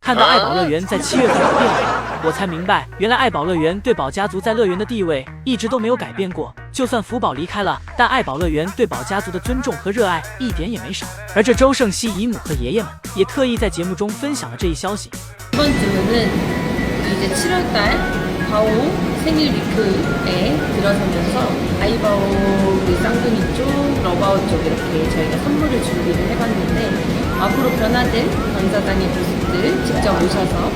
看到爱宝乐园在7月份的变化，我才明白，原来爱宝乐园对宝家族在乐园的地位一直都没有改变过。就算福宝离开了，但爱宝乐园对宝家族的尊重和热爱一点也没少。而这周胜熙姨母和爷爷们也特意在节目中分享了这一消息。 이번 주는 이제 7월달 바오 생일 위크에 들어서면서 아이바오 그 쌍둥이 쪽, 러바오 쪽 이렇게 저희가 선물을 준비를 해봤는데 앞으로 변화된 전사장의 모습들 직접 오셔서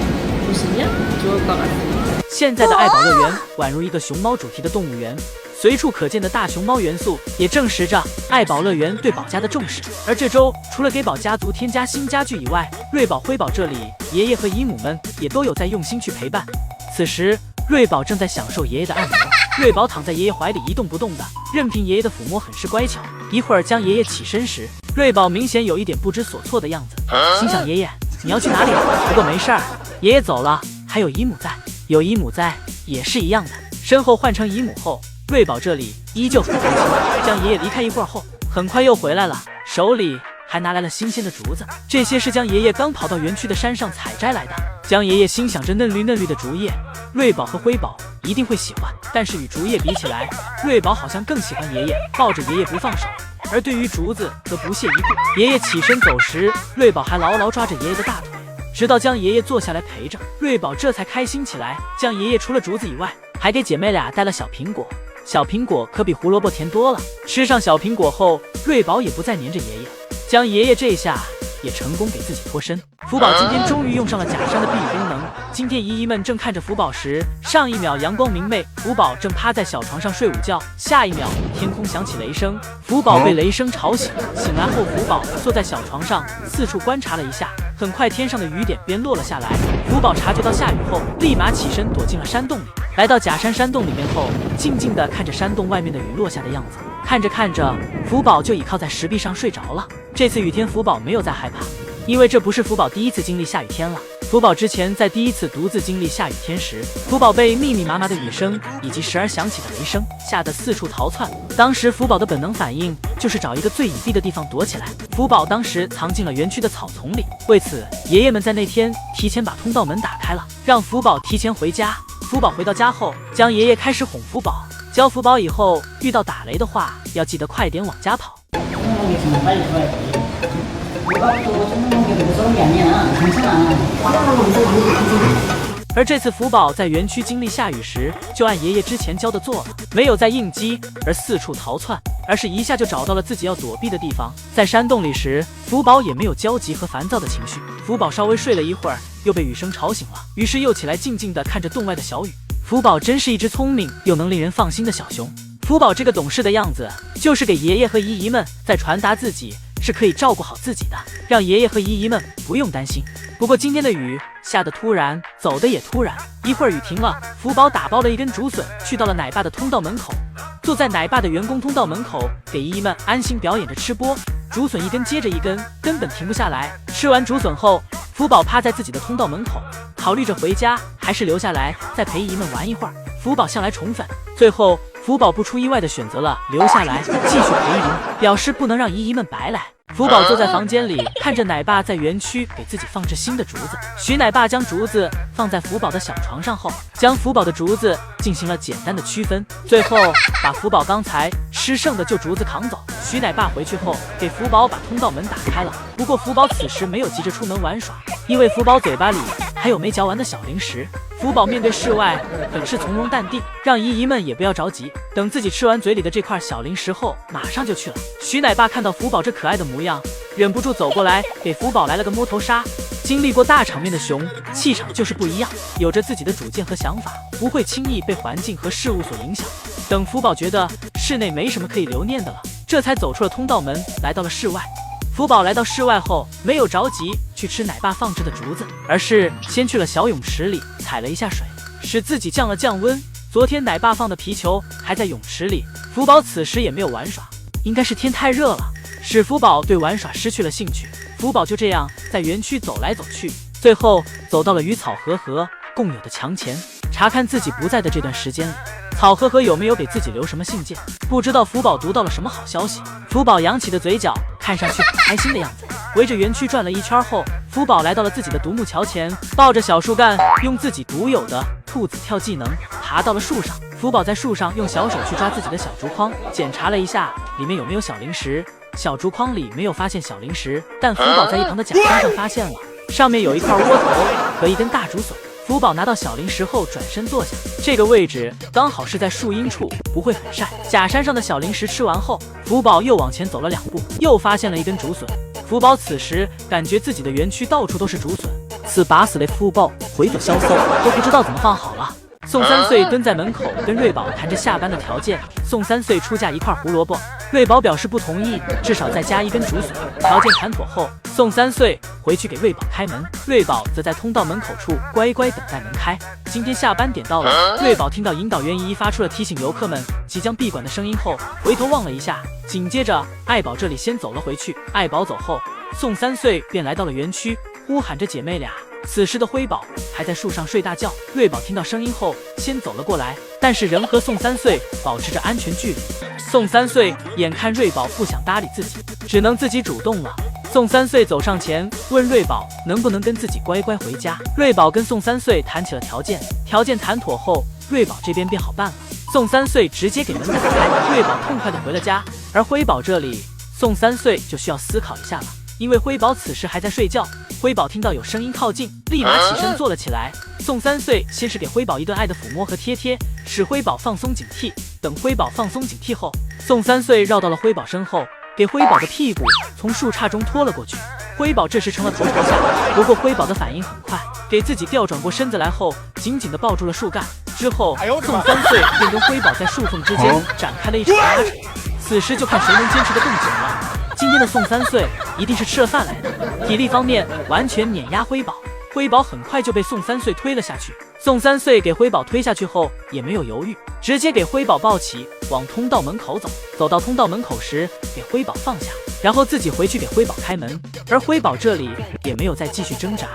보시면 좋을 것 같습니다. 现在的爱宝乐园宛如一个熊猫主题的动物园，随处可见的大熊猫元素也证实着爱宝乐园对宝家的重视。而这周除了给宝家族添加新家具以外，瑞宝、辉宝这里爷爷和姨母们也都有在用心去陪伴。此时，瑞宝正在享受爷爷的按摩，瑞宝躺在爷爷怀里一动不动的，任凭爷爷的抚摸，很是乖巧。一会儿将爷爷起身时，瑞宝明显有一点不知所措的样子，心想爷爷你要去哪里？不过没事儿，爷爷走了，还有姨母在，有姨母在也是一样的。身后换成姨母后，瑞宝这里依旧很开心，将爷爷离开一会儿后，很快又回来了，手里还拿来了新鲜的竹子，这些是将爷爷刚跑到园区的山上采摘来的。将爷爷心想着嫩绿嫩绿的竹叶，瑞宝和辉宝一定会喜欢，但是与竹叶比起来，瑞宝好像更喜欢爷爷，抱着爷爷不放手。而对于竹子则不屑一顾。爷爷起身走时，瑞宝还牢牢抓着爷爷的大腿，直到将爷爷坐下来陪着，瑞宝这才开心起来。将爷爷除了竹子以外，还给姐妹俩带了小苹果。小苹果可比胡萝卜甜多了。吃上小苹果后，瑞宝也不再黏着爷爷，将爷爷这下也成功给自己脱身。福宝今天终于用上了假山的避雨功能。今天姨姨们正看着福宝时，上一秒阳光明媚，福宝正趴在小床上睡午觉，下一秒天空响起雷声，福宝被雷声吵醒。醒来后，福宝坐在小床上四处观察了一下，很快天上的雨点便落了下来。福宝察觉到下雨后，立马起身躲进了山洞里。来到假山山洞里面后，静静地看着山洞外面的雨落下的样子。看着看着，福宝就倚靠在石壁上睡着了。这次雨天，福宝没有再害怕，因为这不是福宝第一次经历下雨天了。福宝之前在第一次独自经历下雨天时，福宝被密密麻麻的雨声以及时而响起的雷声吓得四处逃窜。当时福宝的本能反应就是找一个最隐蔽的地方躲起来。福宝当时藏进了园区的草丛里。为此，爷爷们在那天提前把通道门打开了，让福宝提前回家。福宝回到家后，将爷爷开始哄福宝，教福宝以后遇到打雷的话，要记得快点往家跑。而这次福宝在园区经历下雨时，就按爷爷之前教的做了，没有再应激而四处逃窜，而是一下就找到了自己要躲避的地方。在山洞里时，福宝也没有焦急和烦躁的情绪。福宝稍微睡了一会儿，又被雨声吵醒了，于是又起来静静地看着洞外的小雨。福宝真是一只聪明又能令人放心的小熊。福宝这个懂事的样子，就是给爷爷和姨姨们在传达自己是可以照顾好自己的，让爷爷和姨姨们不用担心。不过今天的雨下得突然，走的也突然，一会儿雨停了，福宝打包了一根竹笋，去到了奶爸的通道门口，坐在奶爸的员工通道门口，给姨姨们安心表演着吃播。竹笋一根接着一根，根本停不下来。吃完竹笋后，福宝趴在自己的通道门口，考虑着回家还是留下来再陪姨姨们玩一会儿。福宝向来宠粉，最后福宝不出意外的选择了留下来继续陪姨姨们，表示不能让姨姨们白来。福宝坐在房间里，看着奶爸在园区给自己放置新的竹子。徐奶爸将竹子放在福宝的小床上后，将福宝的竹子进行了简单的区分，最后把福宝刚才吃剩的旧竹子扛走。徐奶爸回去后，给福宝把通道门打开了。不过福宝此时没有急着出门玩耍，因为福宝嘴巴里还有没嚼完的小零食。福宝面对室外很是从容淡定，让姨姨们也不要着急，等自己吃完嘴里的这块小零食后，马上就去了。徐奶爸看到福宝这可爱的模样，忍不住走过来给福宝来了个摸头杀。经历过大场面的熊，气场就是不一样，有着自己的主见和想法，不会轻易被环境和事物所影响。等福宝觉得室内没什么可以留念的了，这才走出了通道门，来到了室外。福宝来到室外后，没有着急去吃奶爸放置的竹子，而是先去了小泳池里踩了一下水，使自己降了降温。昨天奶爸放的皮球还在泳池里，福宝此时也没有玩耍，应该是天太热了，使福宝对玩耍失去了兴趣。福宝就这样在园区走来走去，最后走到了与草和和共有的墙前，查看自己不在的这段时间里，草和和有没有给自己留什么信件。不知道福宝读到了什么好消息，福宝扬起的嘴角看上去很开心的样子。围着园区转了一圈后，福宝来到了自己的独木桥前，抱着小树干，用自己独有的兔子跳技能爬到了树上。福宝在树上用小手去抓自己的小竹筐，检查了一下里面有没有小零食。小竹筐里没有发现小零食，但福宝在一旁的假山上发现了，上面有一块窝头和一根大竹笋。福宝拿到小零食后转身坐下，这个位置刚好是在树荫处，不会很晒。假山上的小零食吃完后，福宝又往前走了2步，又发现了一根竹笋。福宝此时感觉自己的园区到处都是竹笋，此把死的福宝回左消瘦，都不知道怎么放好了。宋三岁蹲在门口跟瑞宝谈着下班的条件，宋三岁出价1块胡萝卜，瑞宝表示不同意，至少再加1根竹笋。条件谈妥后，宋三岁回去给瑞宝开门，瑞宝则在通道门口处乖乖等待门开。今天下班点到了，瑞宝听到引导员姨姨发出了提醒游客们即将闭馆的声音后，回头望了一下，紧接着爱宝这里先走了回去。爱宝走后，宋三岁便来到了园区，呼喊着姐妹俩。此时的辉宝还在树上睡大觉，瑞宝听到声音后先走了过来，但是仍和宋三岁保持着安全距离。宋三岁眼看瑞宝不想搭理自己，只能自己主动了。宋三岁走上前问瑞宝能不能跟自己乖乖回家。瑞宝跟宋三岁谈起了条件，条件谈妥后，瑞宝这边便好办了。宋三岁直接给门打开，瑞宝痛快的回了家。而辉宝这里，宋三岁就需要思考一下了，因为辉宝此时还在睡觉。辉宝听到有声音靠近，立马起身坐了起来。宋三岁先是给辉宝一顿爱的抚摸和贴贴，使辉宝放松警惕。等辉宝放松警惕后，宋三岁绕到了辉宝身后，给辉宝的屁股从树杈中拖了过去。辉宝这时成了头朝下，不过辉宝的反应很快，给自己调转过身子来后，紧紧地抱住了树干。之后，宋三岁便跟辉宝在树缝之间展开了一场拉扯。此时就看谁能坚持得更久了。今天的宋三岁一定是吃了饭来的，体力方面完全碾压辉宝。辉宝很快就被宋三岁推了下去。宋三岁给辉宝推下去后也没有犹豫，直接给辉宝抱起，往通道门口走。走到通道门口时，给辉宝放下，然后自己回去给辉宝开门。而辉宝这里也没有再继续挣扎，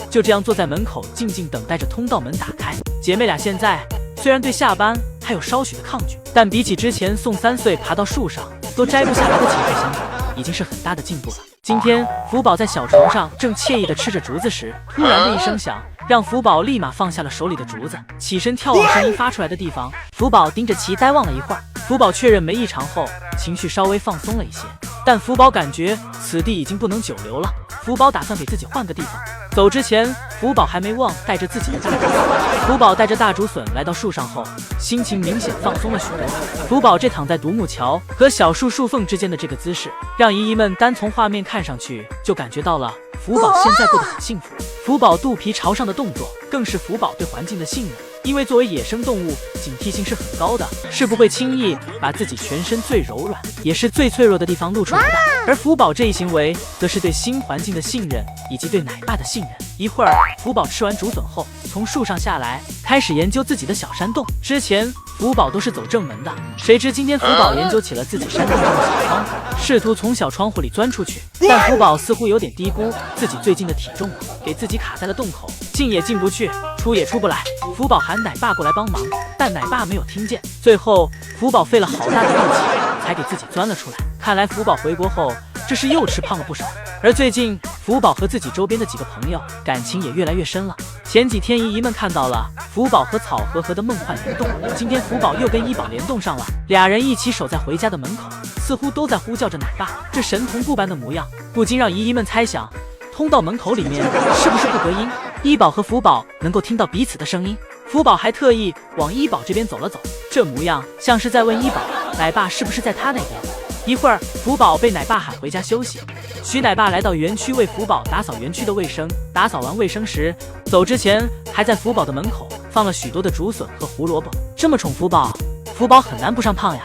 就这样坐在门口静静等待着通道门打开。姐妹俩现在虽然对下班还有稍许的抗拒，但比起之前宋三岁爬到树上都摘不下来的情况相比，已经是很大的进步了。今天福宝在小床上正惬意地吃着竹子时，突然的一声响让福宝立马放下了手里的竹子，起身眺望声音发出来的地方。福宝盯着其呆望了一会儿，福宝确认没异常后，情绪稍微放松了一些。但福宝感觉此地已经不能久留了，福宝打算给自己换个地方。走之前，福宝还没忘带着自己的大竹笋。福宝带着大竹笋来到树上后，心情明显放松了许多。福宝这躺在独木桥和小树树缝之间的这个姿势，让姨姨们单从画面看上去就感觉到了福宝现在过得很幸福。福宝肚皮朝上的动作，更是福宝对环境的信任。因为作为野生动物，警惕性是很高的，是不会轻易把自己全身最柔软也是最脆弱的地方露出来的。而福宝这一行为，则是对新环境的信任以及对奶爸的信任。一会儿，福宝吃完竹笋后，从树上下来，开始研究自己的小山洞。之前福宝都是走正门的，谁知今天福宝研究起了自己山洞中的小窗户，试图从小窗户里钻出去。但福宝似乎有点低估自己最近的体重了，给自己卡在了洞口，进也进不去，出也出不来。福宝喊奶爸过来帮忙，但奶爸没有听见。最后，福宝费了好大的力气，才给自己钻了出来。看来福宝回国后，这是又吃胖了不少。而最近，福宝和自己周边的几个朋友感情也越来越深了。前几天姨姨们看到了福宝和草和和的梦幻联动，今天福宝又跟一宝联动上了，俩人一起守在回家的门口，似乎都在呼叫着奶爸。这神同步般的模样，不禁让姨姨们猜想，通道门口里面是不是不隔音？一宝和福宝能够听到彼此的声音。福宝还特意往一宝这边走了走，这模样像是在问一宝，奶爸是不是在他那边。一会儿，福宝被奶爸喊回家休息。徐奶爸来到园区为福宝打扫园区的卫生，打扫完卫生时，走之前还在福宝的门口放了许多的竹笋和胡萝卜。这么宠福宝，福宝很难不上胖呀。